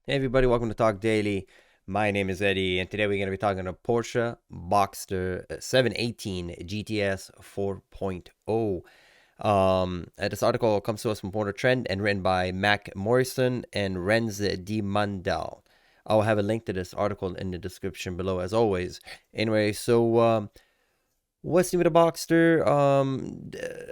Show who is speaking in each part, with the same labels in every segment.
Speaker 1: Hey everybody, welcome to Talk Daily. My name is Eddie, and today we're going to be talking about Porsche Boxster 718 GTS 4.0. This article comes to us from Motor Trend and written by Mac Morrison and Renz D. Mandel. I'll have a link to this article in the description below, as always. Anyway, what's new with the Boxster?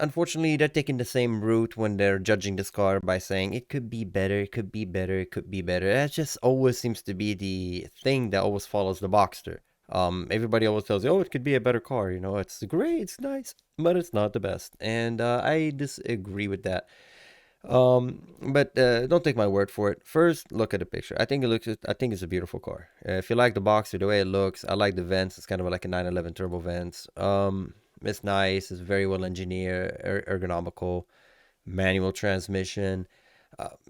Speaker 1: Unfortunately, they're taking the same route when they're judging this car by saying it could be better, it could be better, it could be better. That just always seems to be the thing that always follows the Boxster. Everybody always tells you, oh, it could be a better car. You know, it's great, it's nice, but it's not the best. And I disagree with that. But don't take my word for it. First, look at the picture. I think it's a beautiful car. If you like the Boxer, the way it looks, I like the vents. It's kind of like a 911 turbo vents. It's nice. It's very well engineered, ergonomical, manual transmission.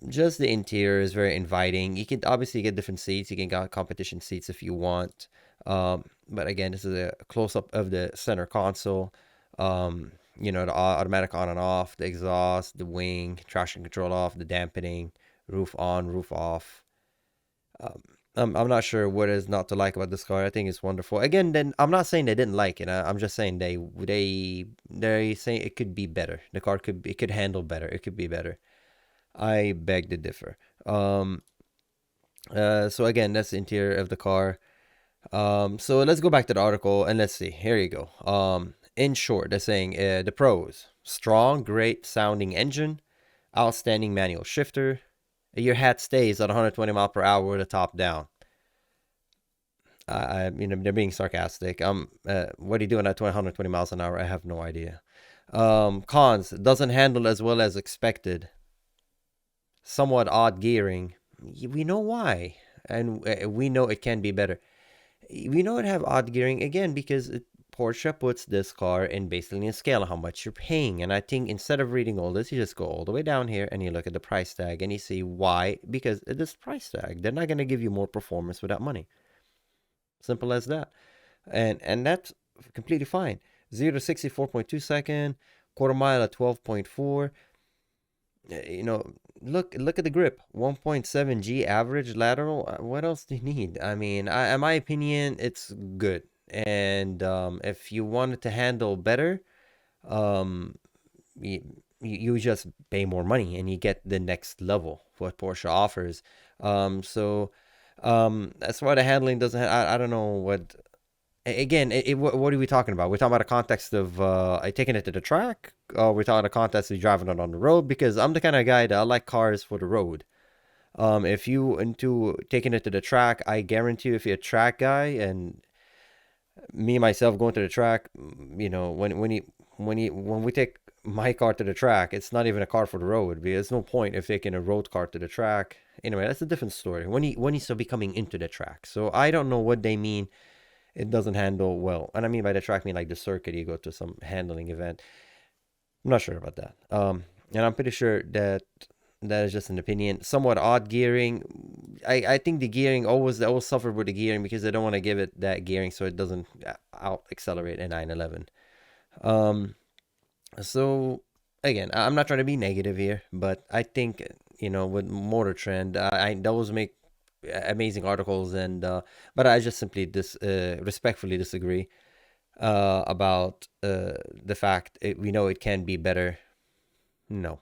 Speaker 1: Just the interior is very inviting. You can obviously get different seats. You can get competition seats if you want. But again, this is a close up of the center console. The automatic on and off, the exhaust, the wing, traction control off, the dampening, roof on, roof off. Um, I'm not sure what is not to like about this car. I think it's wonderful. Again, then I'm not saying they didn't like it. I'm just saying they say it could be better. The car it could handle better. It could be better. I beg to differ. So again, that's the interior of the car. So let's go back to the article and let's see. Here you go. In short, they're saying the pros: strong, great sounding engine, outstanding manual shifter. Your hat stays at 120 mile per hour with the top down. They're being sarcastic. What are you doing at 120 miles an hour? I have no idea. Cons: doesn't handle as well as expected. Somewhat odd gearing. We know why, and we know it can be better. We know it have odd gearing again because Porsche puts this car in basically a scale of how much you're paying. And I think instead of reading all this, you just go all the way down here and you look at the price tag and you see why. Because this price tag, they're not going to give you more performance without money. Simple as that. And that's completely fine. 0 to 64.2 second, quarter mile at 12.4. You know, look at the grip, 1.7 G average lateral. What else do you need? I mean, in my opinion, it's good. And if you want it to handle better, um, you, you just pay more money and you get the next level what Porsche offers. As far as the handling doesn't, I don't know what. Again, what are we talking about? We're talking about a context of taking it to the track, or we're talking a context of driving it on the road. Because I'm the kind of guy that I like cars for the road. If you into taking it to the track, I guarantee you, if you're a track guy, and me myself going to the track, when we take my car to the track, it's not even a car for the road. Because there's no point if taking a road car to the track. Anyway, that's a different story. When he's still be coming into the track, so I don't know what they mean. It doesn't handle well, and I mean by the track, I mean like the circuit. You go to some handling event. I'm not sure about that. And I'm pretty sure that that is just an opinion. Somewhat odd gearing. I think the gearing they always suffer with the gearing because they don't want to give it that gearing so it doesn't out accelerate a 911. Um, so again, I'm not trying to be negative here, but I think with Motor Trend, I those make amazing articles, and but I just simply respectfully disagree about the fact we know it can be better. No.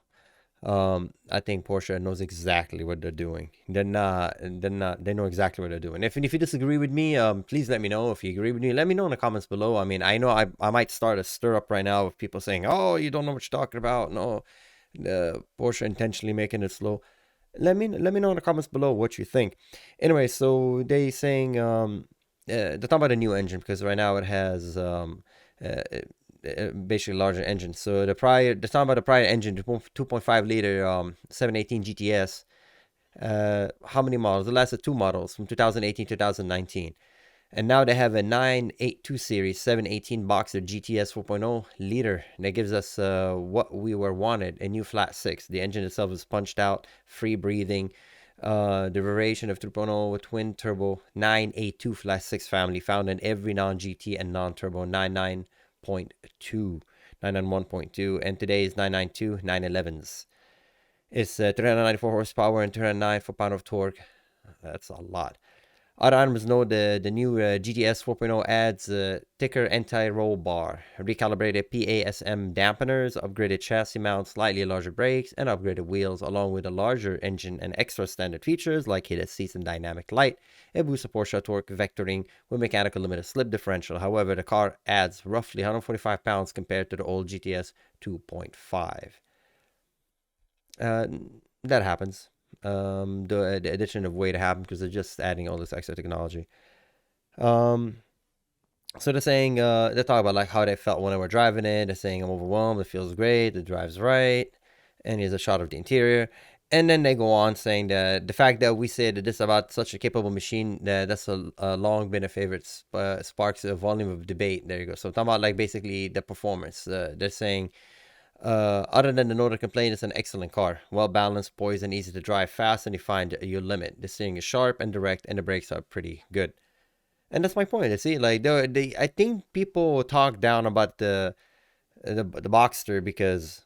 Speaker 1: I think Porsche knows exactly what they're doing. They know exactly what they're doing. If you disagree with me, please let me know. If you agree with me, let me know in the comments below. I mean, I know I might start a stir up right now of people saying, oh, you don't know what you're talking about. No, Porsche intentionally making it slow. Let me know in the comments below what you think. Anyway, so they saying they're talking about a new engine because right now it has uh, basically larger engine. So they're talking about the prior engine, 2.5 liter 718 GTS. How many models? It lasted two models from 2018 2019. And now they have a 982 series 718 Boxster GTS 4.0 liter. That gives us what we were wanted, a new flat six. The engine itself is punched out, free breathing. The variation of 3.0 twin turbo 982 flat six family found in every non GT and non turbo 99.2, 991.2, and today's 992 911s. It's 394 horsepower and 209 foot-pound of torque. That's a lot. Other items note the new GTS 4.0 adds a thicker anti-roll bar, recalibrated PASM dampeners, upgraded chassis mount, slightly larger brakes, and upgraded wheels, along with a larger engine and extra standard features like heated seats and dynamic light. It boosts the Porsche Torque Vectoring with mechanical limited slip differential. However, the car adds roughly 145 pounds compared to the old GTS 2.5. Uh, that happens. The addition of weight happened because they're just adding all this extra technology. Um, so they're saying they talk about like how they felt when they were driving it. They're saying I'm overwhelmed. It feels great. It drives right, and here's a shot of the interior. And then they go on saying that the fact that we say that this is about such a capable machine that's a long been a favorite sparks a volume of debate. There you go. So talking about like basically the performance. They're saying other than the noted complaint, it's an excellent car. Well balanced, poised, and easy to drive fast, and you find your limit. The steering is sharp and direct, and the brakes are pretty good. And that's my point. You see, like I think people talk down about the Boxster because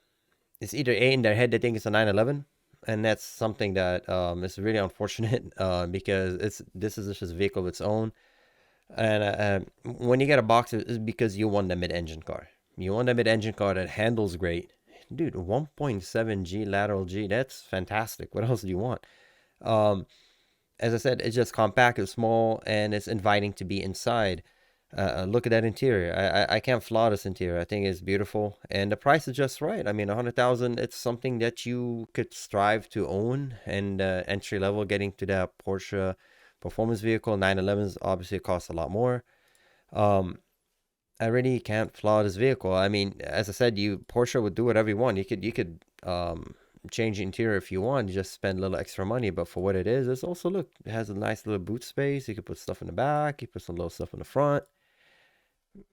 Speaker 1: it's either A in their head they think it's a 911, and that's something that is really unfortunate because this is just a vehicle of its own. And when you get a Boxster, it's because you want the mid-engine car. You want a mid-engine car that handles great. Dude, 1.7 G lateral G, that's fantastic. What else do you want? Um, as I said, it's just compact, it's small, and it's inviting to be inside. Look at that interior. I can't flaw this interior. I think it's beautiful, and the price is just right. I mean, 100,000. It's something that you could strive to own, and entry level, getting to that Porsche performance vehicle. 911s obviously cost a lot more. Um, I really can't flaw this vehicle. I mean, as I said, Porsche would do whatever you want. You could change the interior if you want. You just spend a little extra money, but for what it is, it's also look. It has a nice little boot space. You can put stuff in the back. You put some little stuff in the front.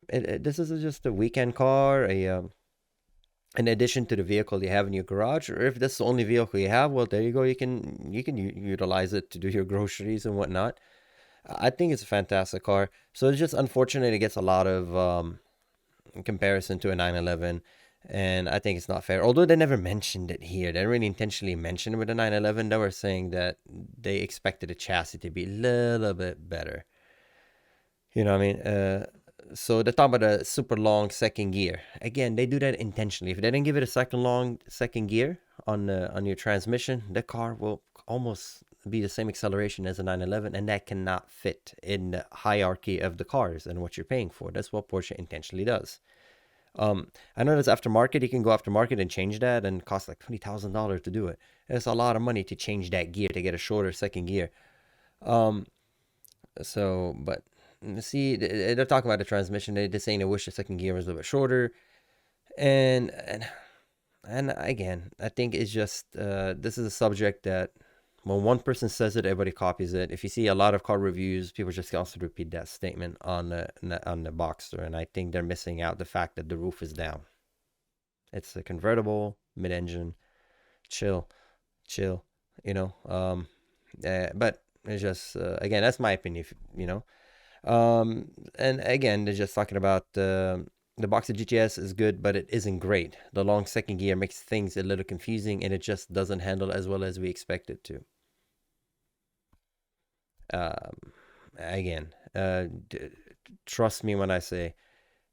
Speaker 1: This is just a weekend car. In addition to the vehicle you have in your garage, or if this is the only vehicle you have, well, there you go. You can utilize it to do your groceries and whatnot. I think it's a fantastic car. So it's just unfortunate it gets a lot of comparison to a 911, and I think it's not fair. Although they never mentioned it here, they really intentionally mentioned it with the 911. They were saying that they expected the chassis to be a little bit better. You know what I mean? So they talk about a super long second gear. Again, they do that intentionally. If they didn't give it a second gear on your transmission, the car will almost be the same acceleration as a 911, and that cannot fit in the hierarchy of the cars and what you're paying for. That's what Porsche intentionally does. I know that's aftermarket. You can go aftermarket and change that, and it costs like $20,000 to do it. It's a lot of money to change that gear to get a shorter second gear. Um, but see, they're talking about the transmission. They're saying they wish the second gear was a little bit shorter, and and and again, I think it's just this is a subject that when one person says it, everybody copies it. If you see a lot of car reviews, people just constantly repeat that statement on the Boxster, and I think they're missing out the fact that the roof is down. It's a convertible mid-engine, chill, chill, you know. But it's just again, that's my opinion, you know. And again, they're just talking about the Boxster GTS is good, but it isn't great. The long second gear makes things a little confusing, and it just doesn't handle as well as we expect it to. Again, trust me when I say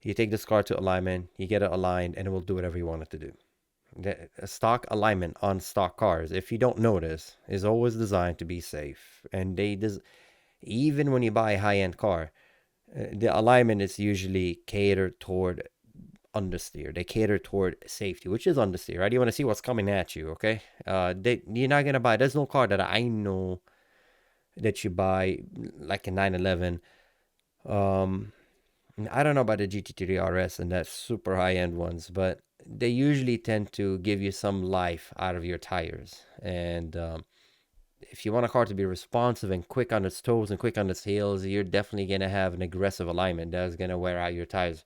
Speaker 1: you take this car to alignment, you get it aligned, and it will do whatever you want it to do. The stock alignment on stock cars, if you don't notice, is always designed to be safe. And even when you buy a high-end car, the alignment is usually catered toward understeer. They cater toward safety, which is understeer, right? You want to see what's coming at you, okay? You're not gonna buy. There's no car that I know that you buy like a 911. I don't know about the GT3 RS and that super high-end ones, but they usually tend to give you some life out of your tires. And if you want a car to be responsive and quick on its toes and quick on its heels, you're definitely going to have an aggressive alignment that's going to wear out your tires.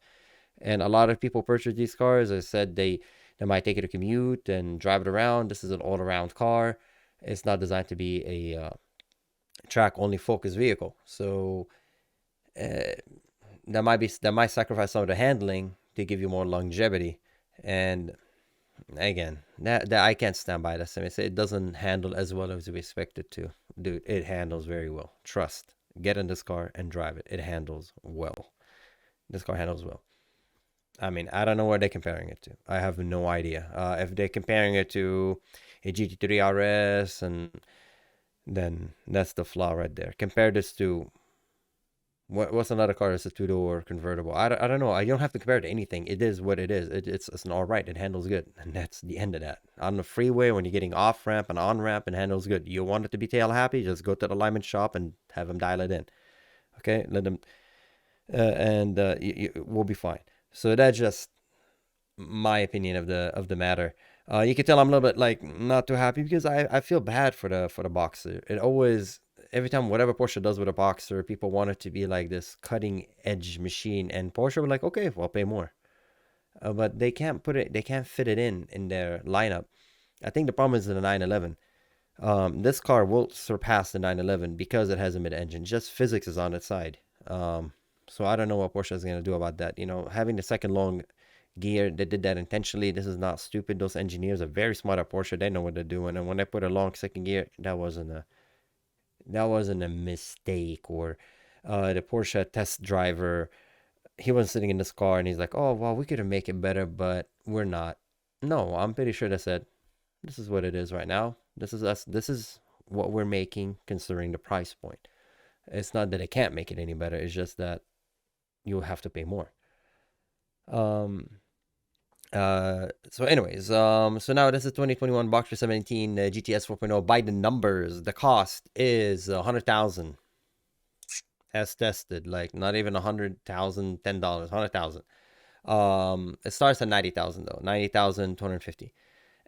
Speaker 1: And a lot of people purchase these cars. As I said, they might take it to commute and drive it around. This is an all-around car. It's not designed to be a track-only focused vehicle. So that might sacrifice some of the handling to give you more longevity. And again, that I can't stand by this. I mean, it doesn't handle as well as we expect it to. dude, it handles very well. Trust. Get in this car and drive it. It handles well. This car handles well. I mean, I don't know what they're comparing it to. I have no idea. If they're comparing it to a GT3 RS, and then that's the flaw right there. Compare this to what's another car that's a two-door convertible? I don't know. I don't have to compare it to anything. It is what it is. It's an all right. It handles good, and that's the end of that. On the freeway, when you're getting off ramp and on ramp, it handles good. You want it to be tail happy? Just go to the alignment shop and have them dial it in. Okay, let them, and we'll be fine. So that's just my opinion of the matter. You can tell I'm a little bit like not too happy because I feel bad for the Boxster. It always, every time whatever Porsche does with a Boxster, people want it to be like this cutting edge machine, and Porsche were like, okay, well, I'll pay more. But they can't put it, they can't fit it in their lineup. I think the problem is in the 911. This car will surpass the 911 because it has a mid-engine. Just physics is on its side. So I don't know what Porsche is going to do about that. You know, having the second long gear, they did that intentionally. This is not stupid. Those engineers are very smart at Porsche. They know what they're doing. And when they put a long second gear, that wasn't a mistake. Or the Porsche test driver, he was sitting in this car and he's like, oh well, we could have made it better, but we're not. No, I'm pretty sure they said, this is what it is right now. This is us. This is what we're making considering the price point. It's not that they can't make it any better. It's just that you'll have to pay more. So anyways, so now this is 2021 Boxster 17 GTS 4.0. By the numbers, the cost is 100,000 as tested, like not even 100,000, $10, 100,000. It starts at 90,000 though, 90,250.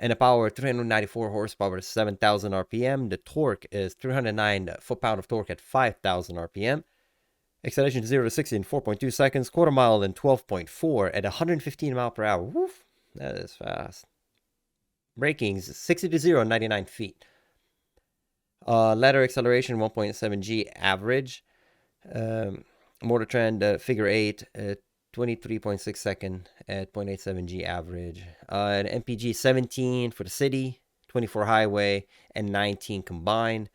Speaker 1: And the power, 394 horsepower, 7,000 RPM. The torque is 309 foot-pound of torque at 5,000 RPM. Acceleration 0 to 60 in 4.2 seconds. Quarter mile in 12.4 at 115 mile per hour. Woof, that is fast. Braking 60 to 0 in 99 feet. Ladder acceleration 1.7 G average. Motor trend figure 8 at 23.6 second at 0.87 G average. An MPG 17 for the city, 24 highway, and 19 combined.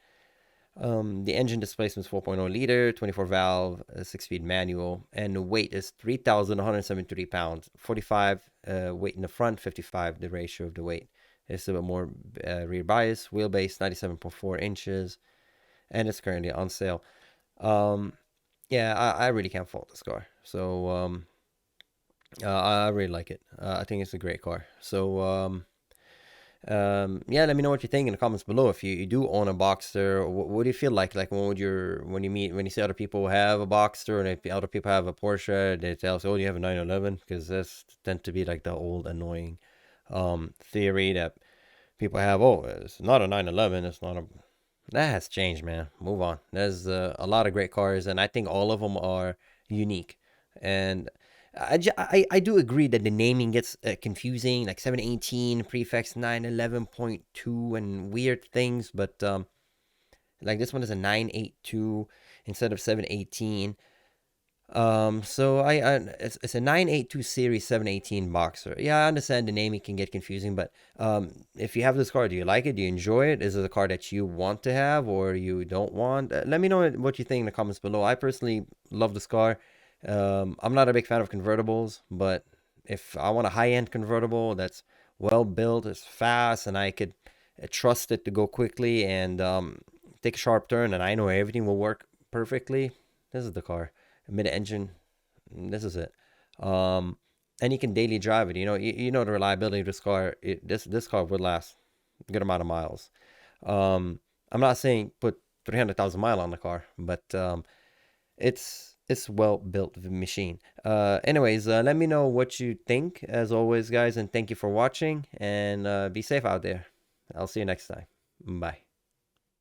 Speaker 1: The engine displacement is 4.0 liter, 24 valve, 6-speed manual, and the weight is 3,173 pounds. 45 weight in the front, 55 the ratio of the weight. It's a bit more rear bias. Wheelbase 97.4 inches, and it's currently on sale. Yeah, I really can't fault this car. So I really like it. I think it's a great car. So yeah, let me know what you think in the comments below. If you do own a Boxster, what do you feel like when you see other people have a Boxster, and if other people have a Porsche, they tell us, oh, you have a 911, because this tend to be like the old annoying theory that people have. Oh, it's not a 911, it's not a. That has changed, man. Move on. There's a lot of great cars, and I think all of them are unique. And I do agree that the naming gets confusing, like 718 prefix 911.2 and weird things, but like this one is a 982 instead of 718. So it's a 982 series 718 Boxster. Yeah, I understand the naming can get confusing, but if you have this car, do you like it? Do you enjoy it? Is it a car that you want to have or you don't want? Let me know what you think in the comments below. I personally love this car. I'm not a big fan of convertibles, but if I want a high-end convertible that's well built, it's fast, and I could trust it to go quickly and take a sharp turn, and I know everything will work perfectly, this is the car. Mid-engine, this is it. And you can daily drive it. You know the reliability of this car. This car would last a good amount of miles. I'm not saying put 300,000 miles on the car, but it's well built machine. Anyways, let me know what you think as always, guys, and thank you for watching, and be safe out there. I'll see you next time. Bye.